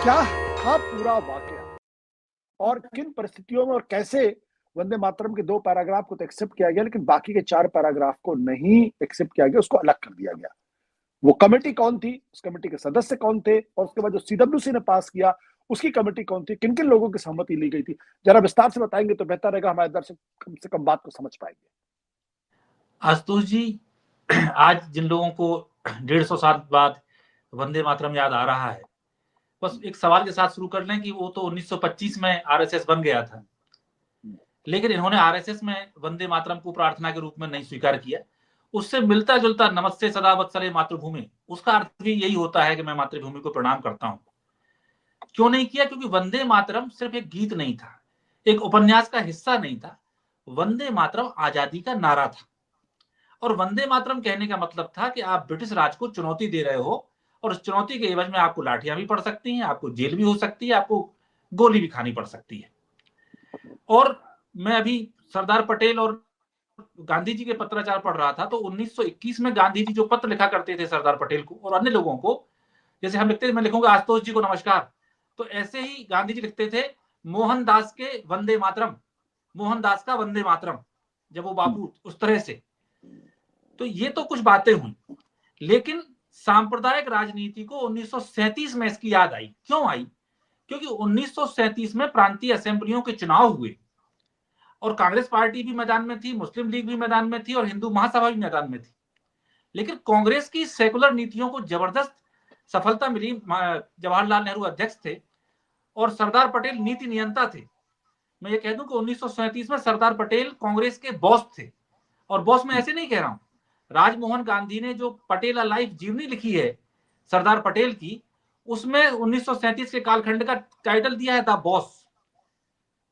क्या था पूरा वाकया और किन परिस्थितियों में और कैसे वंदे मातरम के 2 पैराग्राफ को तो एक्सेप्ट किया गया, लेकिन बाकी के 4 पैराग्राफ को नहीं एक्सेप्ट किया गया, उसको अलग कर दिया गया। वो कमेटी कौन थी, उस कमेटी के सदस्य कौन थे, और उसके बाद जो सीडब्ल्यूसी ने पास किया उसकी कमेटी कौन थी, किन किन लोगों की सहमति ली गई थी, जरा विस्तार से बताएंगे तो बेहतर रहेगा, हमारे दर्शक कम से कम बात को समझ पाएंगे। आशुतोष जी, आज जिन लोगों को 150 साल बाद वंदे मातरम याद आ रहा है, बस एक सवाल के साथ शुरू कर लें कि वो तो 1925 में आरएसएस बन गया था, लेकिन इन्होंने आरएसएस में वंदे मातरम को प्रार्थना के रूप में नहीं स्वीकार किया। उससे मिलता जुलता नमस्ते सदा वत्सले मातृभूमि, उसका अर्थ भी यही होता है कि मैं मातृभूमि को प्रणाम करता हूं। क्यों नहीं किया? क्योंकि वंदे मातरम सिर्फ एक गीत नहीं था, एक उपन्यास का हिस्सा नहीं था। वंदे मातरम आजादी का नारा था। और वंदे मातरम कहने का मतलब था कि आप ब्रिटिश राज को चुनौती दे रहे हो, और उस चुनौती के एवज में आपको लाठियां भी पड़ सकती हैं, आपको जेल भी हो सकती है, आपको गोली भी खानी पड़ सकती है। और मैं अभी सरदार पटेल और गांधी जी के पत्राचार पढ़ रहा था, तो 1921 में गांधी जी जो पत्र लिखा करते थे सरदार पटेल को और अन्य लोगों को, जैसे हम लिखते थे, मैं लिखूंगा आशुतोष जी को नमस्कार, तो ऐसे ही गांधी जी लिखते थे मोहनदास के वंदे मातरम, मोहनदास का वंदे मातरम, जब वो बापू उस तरह से। तो ये तो कुछ बातें हुई, लेकिन सांप्रदायिक राजनीति को 1937 में इसकी याद आई। क्यों आई? क्योंकि 1937 में प्रांतीय असेंबलियों के चुनाव हुए और कांग्रेस पार्टी भी मैदान में थी, मुस्लिम लीग भी मैदान में थी और हिंदू महासभा भी मैदान में थी। लेकिन कांग्रेस की सेकुलर नीतियों को जबरदस्त सफलता मिली। जवाहरलाल नेहरू अध्यक्ष थे और सरदार पटेल नीति नियंता थे। मैं ये कह दूं कि 1937 में सरदार पटेल कांग्रेस के बॉस थे। और बॉस मैं ऐसे नहीं कह रहा हूं, राजमोहन गांधी ने जो पटेल लाइफ जीवनी लिखी है सरदार पटेल की, उसमें 1937 के कालखंड का टाइटल दिया है द बॉस।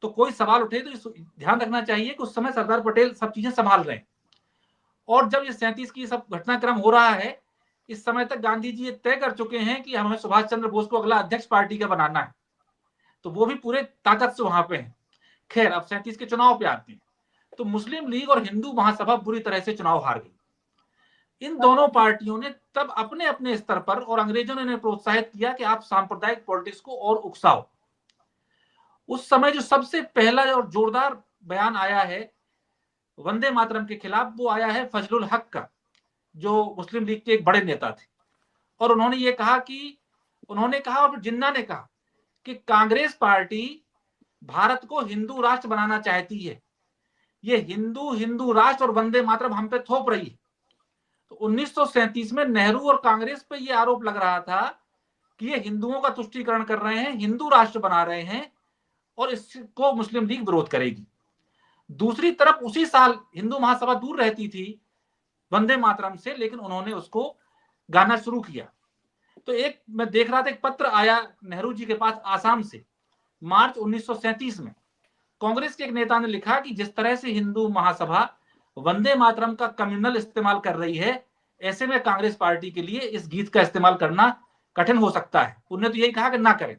तो कोई सवाल उठे तो ध्यान रखना चाहिए कि उस समय सरदार पटेल सब चीजें संभाल रहे हैं। और जब ये 37 की सब घटनाक्रम हो रहा है, इस समय तक गांधी जी ये तय कर चुके हैं कि हमें सुभाष चंद्र बोस को अगला अध्यक्ष पार्टी का बनाना है, तो वो भी पूरे ताकत से वहां पे है। खैर, अब 37 के चुनाव पे आते हैं, तो मुस्लिम लीग और हिंदू महासभा बुरी तरह से चुनाव हार गई। इन दोनों पार्टियों ने तब अपने अपने स्तर पर, और अंग्रेजों ने प्रोत्साहित किया कि आप सांप्रदायिक पॉलिटिक्स को और उकसाओ। उस समय जो सबसे पहला और जोरदार बयान आया है वंदे मातरम के खिलाफ, वो आया है फजलुल हक का, जो मुस्लिम लीग के एक बड़े नेता थे। और उन्होंने ये कहा कि, उन्होंने कहा और जिन्ना ने कहा कि कांग्रेस पार्टी भारत को हिंदू राष्ट्र बनाना चाहती है, ये हिंदू हिंदू राष्ट्र और वंदे मातरम हम पे थोप रही है। तो 1937 में नेहरू और कांग्रेस पे ये आरोप लग रहा था कि ये हिंदुओं का तुष्टीकरण कर रहे हैं, हिंदू राष्ट्र बना रहे हैं, और इसको मुस्लिम लीग विरोध करेगी। दूसरी तरफ उसी साल हिंदू महासभा दूर रहती थी वंदे मातरम से, लेकिन उन्होंने उसको गाना शुरू किया। तो एक मैं देख रहा था, एक पत्र आया नेहरू जी के पास आसाम से, मार्च 1937 में। कांग्रेस के एक नेता ने लिखा कि जिस तरह से हिंदू महासभा वंदे मातरम का कम्युनल इस्तेमाल कर रही है, ऐसे में कांग्रेस पार्टी के लिए इस गीत का इस्तेमाल करना कठिन हो सकता है। उन्होंने तो यही कहा कि ना करें।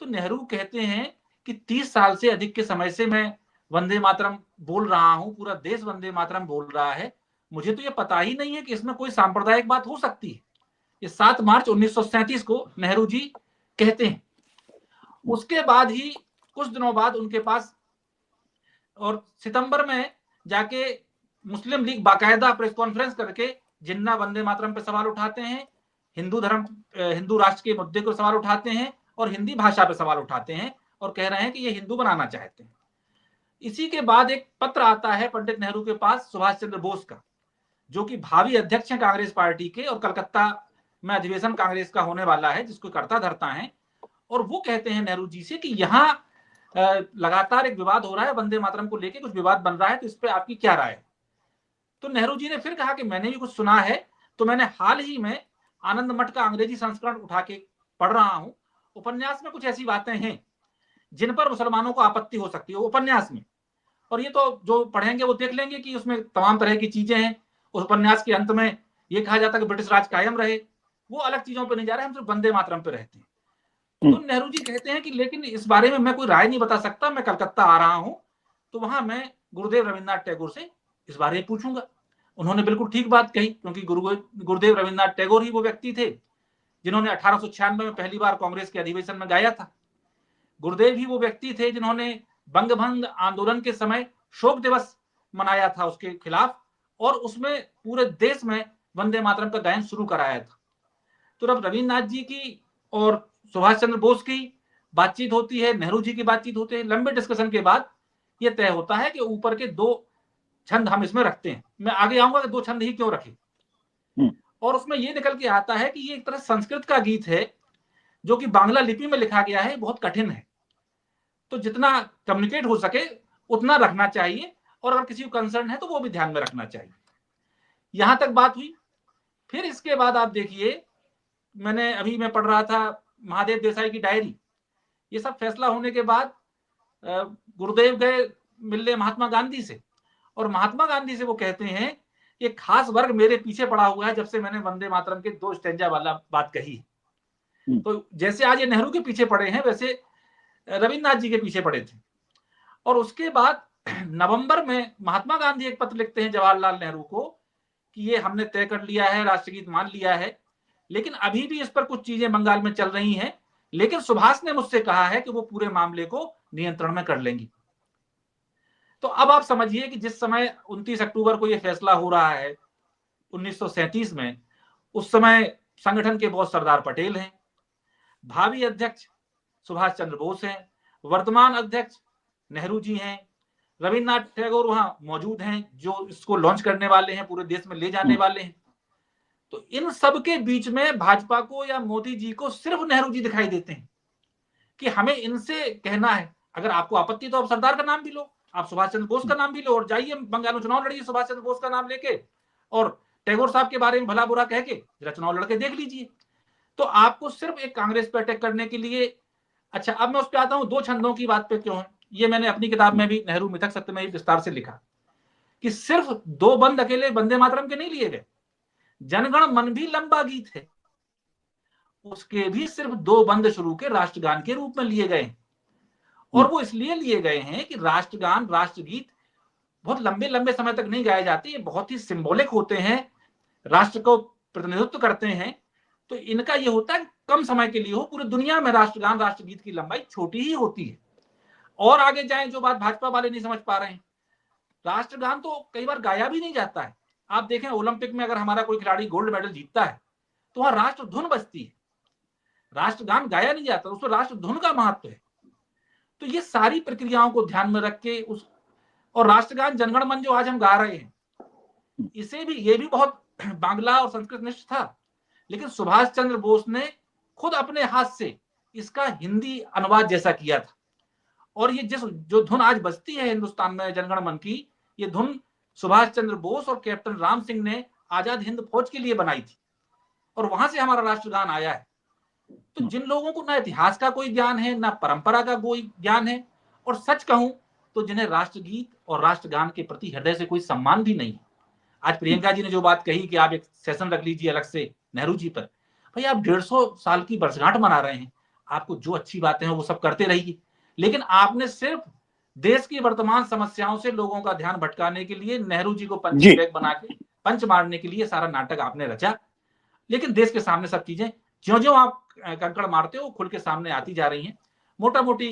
तो नेहरू कहते हैं कि 30 साल से अधिक के समय से मैं वंदे मातरम बोल रहा हूं, पूरा देश वंदे मातरम बोल रहा है, मुझे तो ये पता ही नहीं है कि इसमें कोई सांप्रदायिक बात हो सकती है। ये 7 मार्च 1937 को नेहरू जी कहते हैं। उसके बाद ही कुछ दिनों बाद उनके पास, और सितंबर में जाके मुस्लिम लीग बाकायदा प्रेस कॉन्फ्रेंस करके जिन्ना वंदे मातरम पे सवाल उठाते हैं, हिंदू धर्म, हिंदू राष्ट्र के मुद्दे को सवाल उठाते हैं और हिंदी भाषा पे सवाल उठाते हैं और कह रहे हैं कि ये हिंदू बनाना चाहते हैं। इसी के बाद एक पत्र आता है पंडित नेहरू के पास सुभाष चंद्र बोस का, जो कि भावी अध्यक्ष हैं कांग्रेस पार्टी के, और कलकत्ता में अधिवेशन कांग्रेस का होने वाला है जिसको करता धरता है। और वो कहते हैं नेहरू जी से कि यहाँ लगातार एक विवाद हो रहा है, वंदे मातरम को लेके कुछ विवाद बन रहा है, तो इस पर आपकी क्या राय है? तो नेहरू जी ने फिर कहा कि मैंने भी कुछ सुना है, तो मैंने हाल ही में आनंद मठ का अंग्रेजी संस्करण उठा के पढ़ रहा हूं। उपन्यास में कुछ ऐसी बातें हैं जिन पर मुसलमानों को आपत्ति हो सकती है उपन्यास में, और ये तो जो पढ़ेंगे वो देख लेंगे कि उसमें तमाम तरह की चीजें हैं। उस उपन्यास के अंत में ये कहा जाता है कि ब्रिटिश राज कायम रहे। वो अलग चीजों पर नहीं जा रहे, हम सिर्फ वंदे मातरम पे रहते हैं। तो नेहरू जी कहते हैं कि लेकिन इस बारे में मैं कोई राय नहीं बता सकता, मैं कलकत्ता आ रहा हूं, तो वहां मैं गुरुदेव रविन्द्रनाथ टैगोर से इस बारे में पूछूंगा। उन्होंने बिल्कुल ठीक बात कही, क्योंकि गुरुदेव रविन्द्रनाथ टैगोर ही वो व्यक्ति थे जिन्होंने 1896 में पहली बार कांग्रेस के अधिवेशन में गाया था। गुरुदेव ही वो व्यक्ति थे जिन्होंने बंगभंग आंदोलन के समय शोक दिवस मनाया था उसके खिलाफ, और उसमें पूरे देश में वंदे मातरम का गायन शुरू कराया था। तो जब रविन्द्रनाथ जी की और सुभाष चंद्र बोस की बातचीत होती है, नेहरू जी की बातचीत होती है, लंबे डिस्कशन के बाद यह तय होता है कि ऊपर के 2 छंद हम इसमें रखते हैं। मैं आगे आऊंगा कि 2 छंद ही क्यों रखे। और उसमें यह निकल के आता है कि ये एक तरह संस्कृत का गीत है जो कि बांग्ला लिपि में लिखा गया है, बहुत कठिन है, तो जितना कम्युनिकेट हो सके उतना रखना चाहिए, और अगर किसी को कंसर्न है तो वो भी ध्यान में रखना चाहिए। यहां तक बात हुई। फिर इसके बाद आप देखिए, मैं पढ़ रहा था महादेव देसाई की डायरी। ये सब फैसला होने के बाद गुरुदेव गए मिलने महात्मा गांधी से, और महात्मा गांधी से वो कहते हैं कि खास वर्ग मेरे पीछे पड़ा हुआ है जब से मैंने वंदे मातरम के 2 स्टेंजा वाला बात कही। तो जैसे आज ये नेहरू के पीछे पड़े हैं, वैसे रविन्द्रनाथ जी के पीछे पड़े थे। और उसके बाद नवंबर में महात्मा गांधी एक पत्र लिखते हैं जवाहरलाल नेहरू को कि ये हमने तय कर लिया है, राष्ट्रगीत मान लिया है, लेकिन अभी भी इस पर कुछ चीजें बंगाल में चल रही हैं, लेकिन सुभाष ने मुझसे कहा है कि वो पूरे मामले को नियंत्रण में कर लेंगी। तो अब आप समझिए कि जिस समय 29 अक्टूबर को यह फैसला हो रहा है 1937 में, उस समय संगठन के बहुत सरदार पटेल हैं, भावी अध्यक्ष सुभाष चंद्र बोस हैं, वर्तमान अध्यक्ष नेहरू जी हैं, रविन्द्रनाथ टैगोर वहां मौजूद हैं जो इसको लॉन्च करने वाले हैं, पूरे देश में ले जाने वाले हैं। तो इन सब के बीच में भाजपा को या मोदी जी को सिर्फ नेहरू जी दिखाई देते हैं कि हमें इनसे कहना है, अगर आपको आपत्ति तो आप सरदार का नाम भी लो, आप सुभाष चंद्र बोस का नाम भी लो, और जाइए बंगाल में चुनाव लड़िए सुभाष चंद्र बोस का नाम लेके, और टैगोर साहब के बारे में भला बुरा कह के जरा चुनाव लड़के देख लीजिए। तो आपको सिर्फ एक कांग्रेस पे अटैक करने के लिए। अच्छा, अब मैं उस पर आता हूं 2 छंदों की बात पे क्यों है। ये मैंने अपनी किताब में भी नेहरू मिथक सत्य में विस्तार से लिखा कि सिर्फ 2 बंद अकेले वंदे मातरम के नहीं लिए गए, जनगण मन भी लंबा गीत है, उसके भी सिर्फ 2 बंद शुरू के राष्ट्रगान के रूप में लिए गए, और वो इसलिए लिए गए हैं कि राष्ट्रगान, राष्ट्रगीत बहुत लंबे लंबे समय तक नहीं गाए जाते, ये बहुत ही सिंबॉलिक होते हैं, राष्ट्र को प्रतिनिधित्व करते हैं। तो इनका ये होता है कम समय के लिए हो, पूरी दुनिया में राष्ट्रगान, राष्ट्रगीत की लंबाई छोटी ही होती है। और आगे जाएं, जो बात भाजपा वाले नहीं समझ पा रहे हैं, राष्ट्रगान तो कई बार गाया भी नहीं जाता है। आप देखें ओलंपिक में अगर हमारा कोई खिलाड़ी गोल्ड मेडल जीतता है तो वहां राष्ट्र धुन बजती है, राष्ट्रगान गाया नहीं जाता, उसमें राष्ट्र धुन का महत्व है। तो ये सारी प्रक्रियाओं को ध्यान में रख के और राष्ट्रगान जनगण मन जो आज हम गा रहे हैं, इसे भी, ये भी बहुत बांग्ला और संस्कृत निष्ठ था, लेकिन सुभाष चंद्र बोस ने खुद अपने हाथ से इसका हिंदी अनुवाद जैसा किया था। और ये जो धुन आज बजती है हिंदुस्तान में जनगण मन की, ये धुन सुभाष चंद्र बोस और कैप्टन राम सिंह ने आजाद हिंद फौज के लिए बनाई थी, और वहां से हमारा राष्ट्रगान आया है। तो जिन लोगों को ना इतिहास का कोई ज्ञान है, ना परंपरा का कोई ज्ञान है, और सच कहूं तो जिन्हें राष्ट्रगीत और राष्ट्रगान के प्रति हृदय से कोई सम्मान भी नहीं है। आज प्रियंका जी ने जो बात कही कि आप एक सेशन रख लीजिए अलग से नेहरू जी पर, भाई आप 150 साल की वर्षगांठ मना रहे हैं, आपको जो अच्छी बातें हैं वो सब करते रहिए, लेकिन आपने सिर्फ देश की वर्तमान समस्याओं से लोगों का ध्यान भटकाने के लिए नेहरू जी को पंचिंग बैग बना के पंच मारने के लिए सारा नाटक आपने रचा। लेकिन देश के सामने सब चीजें ज्यों ज्यों आप कंकड़ मारते हो खुल के सामने आती जा रही हैं। मोटा मोटी